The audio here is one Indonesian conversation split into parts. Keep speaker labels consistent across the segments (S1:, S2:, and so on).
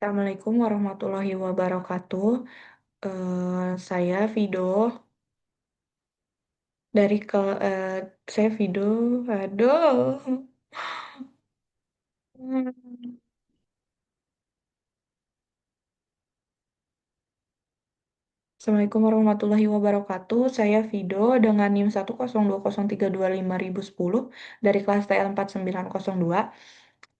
S1: Assalamualaikum warahmatullahi wabarakatuh. Saya Vido dari ke eh, saya Vido. Aduh. Hmm. Assalamualaikum warahmatullahi wabarakatuh. Saya Vido dengan NIM 102032510 dari kelas TL4902.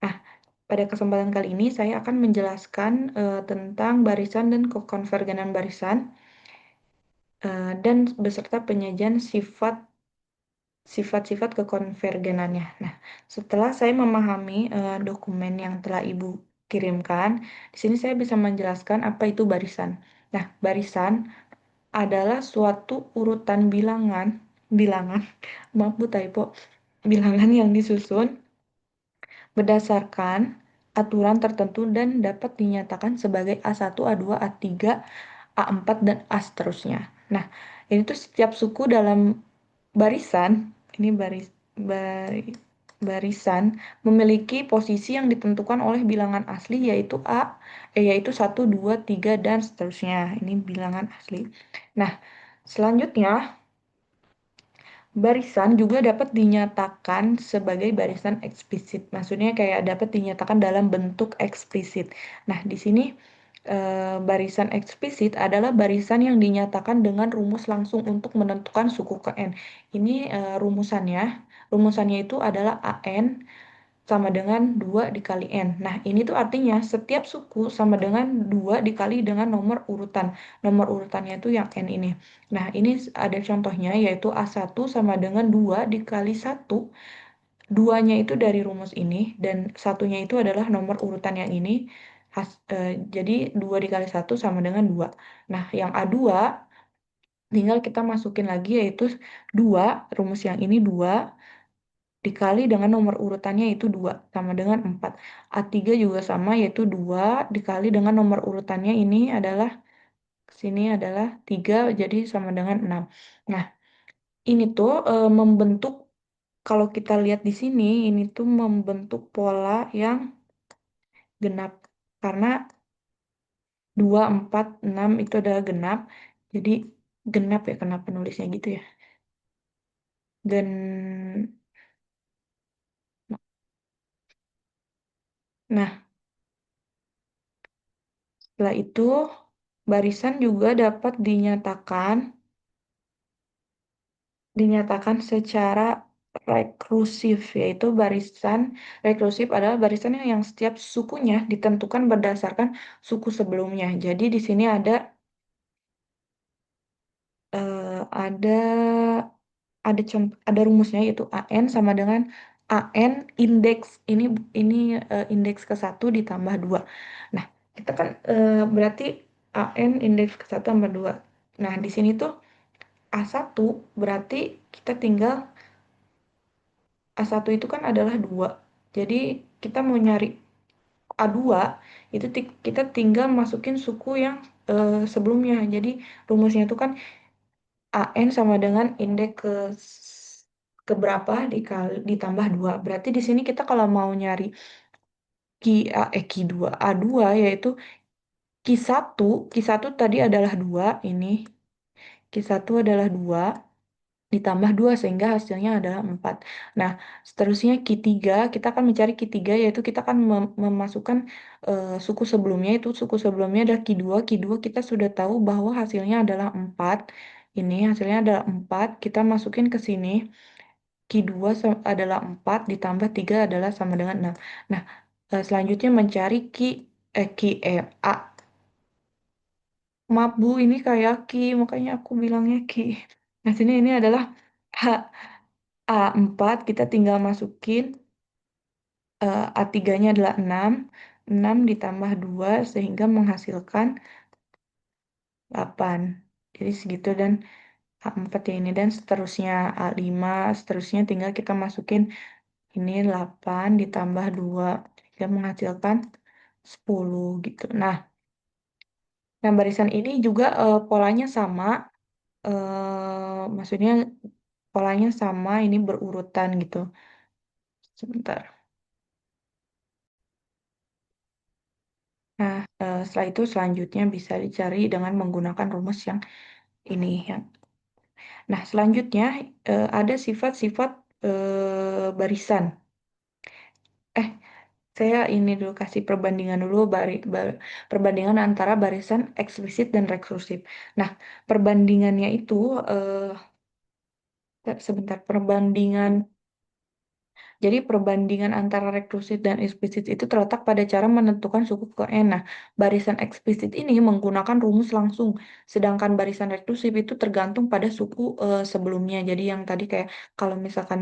S1: Nah, pada kesempatan kali ini saya akan menjelaskan tentang barisan dan kekonvergenan barisan dan beserta penyajian sifat-sifat kekonvergenannya. Nah, setelah saya memahami dokumen yang telah Ibu kirimkan, di sini saya bisa menjelaskan apa itu barisan. Nah, barisan adalah suatu urutan bilangan, maaf Bu typo, bilangan yang disusun berdasarkan aturan tertentu dan dapat dinyatakan sebagai A1, A2, A3, A4, dan A seterusnya. Nah, ini tuh setiap suku dalam barisan, ini barisan memiliki posisi yang ditentukan oleh bilangan asli yaitu yaitu 1, 2, 3 dan seterusnya. Ini bilangan asli. Nah, selanjutnya barisan juga dapat dinyatakan sebagai barisan eksplisit. Maksudnya kayak dapat dinyatakan dalam bentuk eksplisit. Nah, di sini barisan eksplisit adalah barisan yang dinyatakan dengan rumus langsung untuk menentukan suku ke N. Ini rumusannya. Rumusannya itu adalah AN sama dengan 2 dikali N. Nah, ini tuh artinya setiap suku sama dengan 2 dikali dengan nomor urutan. Nomor urutannya itu yang N ini. Nah, ini ada contohnya yaitu A1 sama dengan 2 dikali 1. Duanya itu dari rumus ini dan satunya itu adalah nomor urutan yang ini. Jadi 2 dikali 1 sama dengan 2. Nah, yang A2 tinggal kita masukin lagi yaitu 2, rumus yang ini 2 dikali dengan nomor urutannya itu 2 sama dengan 4. A3 juga sama yaitu 2 dikali dengan nomor urutannya ini adalah sini adalah 3 jadi sama dengan 6. Nah, ini tuh membentuk kalau kita lihat di sini ini tuh membentuk pola yang genap karena 2 4 6 itu adalah genap. Jadi genap ya kenapa nulisnya gitu ya. Gen Nah, setelah itu barisan juga dapat dinyatakan secara rekursif, yaitu barisan rekursif adalah barisan yang setiap sukunya ditentukan berdasarkan suku sebelumnya. Jadi di sini ada ada rumusnya yaitu AN sama dengan AN indeks ini indeks ke satu ditambah 2. Nah, kita kan berarti AN indeks ke satu tambah 2. Nah, di sini tuh A1 berarti kita tinggal A1 itu kan adalah 2. Jadi kita mau nyari A2 itu kita tinggal masukin suku yang sebelumnya. Jadi rumusnya itu kan AN sama dengan indeks ke berapa dikali ditambah 2. Berarti di sini kita kalau mau nyari Q2 A2 yaitu Q1 Q1 tadi adalah 2 ini. Q1 adalah 2 ditambah 2 sehingga hasilnya adalah 4. Nah, seterusnya Q3 kita akan mencari Q3 yaitu kita akan memasukkan suku sebelumnya itu suku sebelumnya adalah Q2. Q2 kita sudah tahu bahwa hasilnya adalah 4. Ini hasilnya adalah 4. Kita masukin ke sini. Q2 adalah 4 ditambah 3 adalah sama dengan 6. Nah, selanjutnya mencari A. Maaf Bu, ini kayak Ki, makanya aku bilangnya Ki. Nah, sini ini adalah H. A4 kita tinggal masukin A3-nya adalah 6. 6 ditambah 2 sehingga menghasilkan 8. Jadi segitu dan A4 ya ini dan seterusnya A5 seterusnya tinggal kita masukin ini 8 ditambah 2 sehingga menghasilkan 10 gitu. Nah, barisan ini juga polanya sama maksudnya polanya sama ini berurutan gitu. Sebentar. Nah, setelah itu selanjutnya bisa dicari dengan menggunakan rumus yang ini. Nah, selanjutnya ada sifat-sifat barisan. Eh, saya ini dulu kasih perbandingan dulu perbandingan antara barisan eksplisit dan rekursif. Nah, perbandingannya itu sebentar perbandingan. Jadi perbandingan antara rekursif dan eksplisit itu terletak pada cara menentukan suku ke n. Nah, barisan eksplisit ini menggunakan rumus langsung, sedangkan barisan rekursif itu tergantung pada suku sebelumnya. Jadi yang tadi kayak kalau misalkan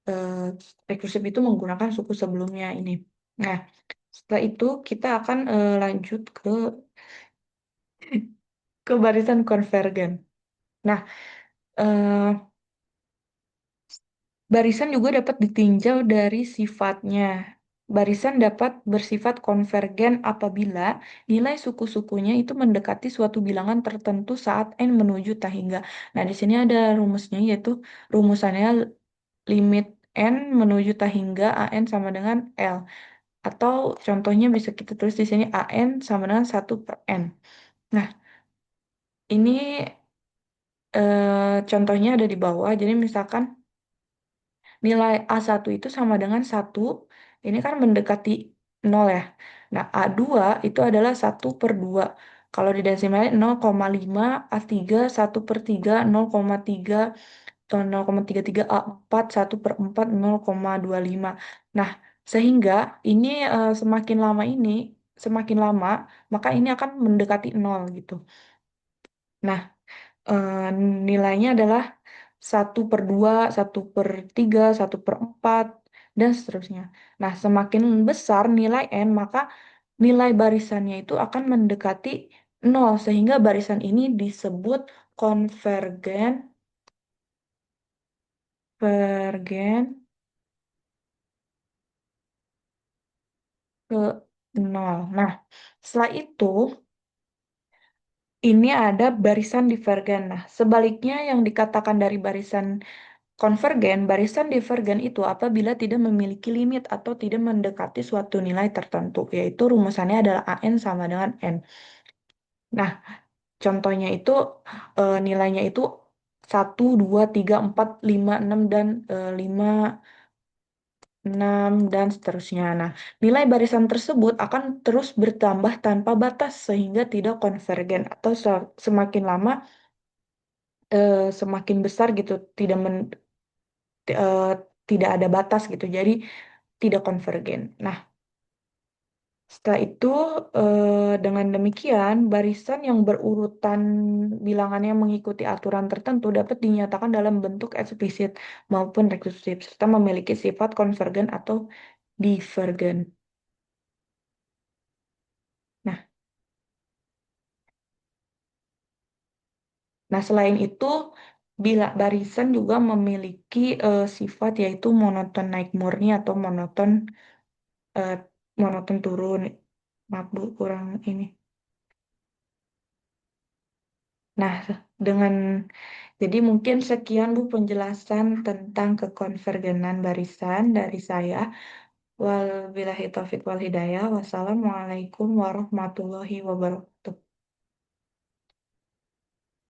S1: eh, rekursif itu menggunakan suku sebelumnya ini. Nah, setelah itu kita akan lanjut ke barisan konvergen. Nah, eh, barisan juga dapat ditinjau dari sifatnya. Barisan dapat bersifat konvergen apabila nilai suku-sukunya itu mendekati suatu bilangan tertentu saat n menuju tak hingga. Nah, di sini ada rumusnya yaitu rumusannya limit n menuju tak hingga an sama dengan L. Atau contohnya bisa kita tulis di sini an sama dengan 1/n. Nah, ini contohnya ada di bawah. Jadi misalkan nilai A1 itu sama dengan 1, ini kan mendekati 0 ya. Nah, A2 itu adalah 1/2. Kalau didesimalin 0,5, A3 1/3, 0,3, atau 0,33, A4 1/4, 0,25. Nah, sehingga ini semakin lama, maka ini akan mendekati 0 gitu. Nah, eh, nilainya adalah 1/2, 1/3, 1/4, dan seterusnya. Nah, semakin besar nilai n, maka nilai barisannya itu akan mendekati 0, sehingga barisan ini disebut konvergen, konvergen ke 0. Nah, setelah itu, ini ada barisan divergen. Nah, sebaliknya yang dikatakan dari barisan konvergen, barisan divergen itu apabila tidak memiliki limit atau tidak mendekati suatu nilai tertentu, yaitu rumusannya adalah AN sama dengan N. Nah, contohnya itu nilainya itu 1, 2, 3, 4, 5, 6, dan 5, 6, dan seterusnya. Nah, nilai barisan tersebut akan terus bertambah tanpa batas sehingga tidak konvergen atau semakin lama semakin besar gitu, eh, tidak ada batas gitu. Jadi tidak konvergen. Nah, setelah itu dengan demikian barisan yang berurutan bilangannya mengikuti aturan tertentu dapat dinyatakan dalam bentuk eksplisit maupun rekursif serta memiliki sifat konvergen atau divergen. Nah, selain itu bila barisan juga memiliki sifat yaitu monoton naik murni atau eh, monoton turun. Maaf Bu, kurang ini. Nah, dengan jadi mungkin sekian Bu penjelasan tentang kekonvergenan barisan dari saya. Wabillahi taufiq wal hidayah. Wassalamualaikum warahmatullahi wabarakatuh.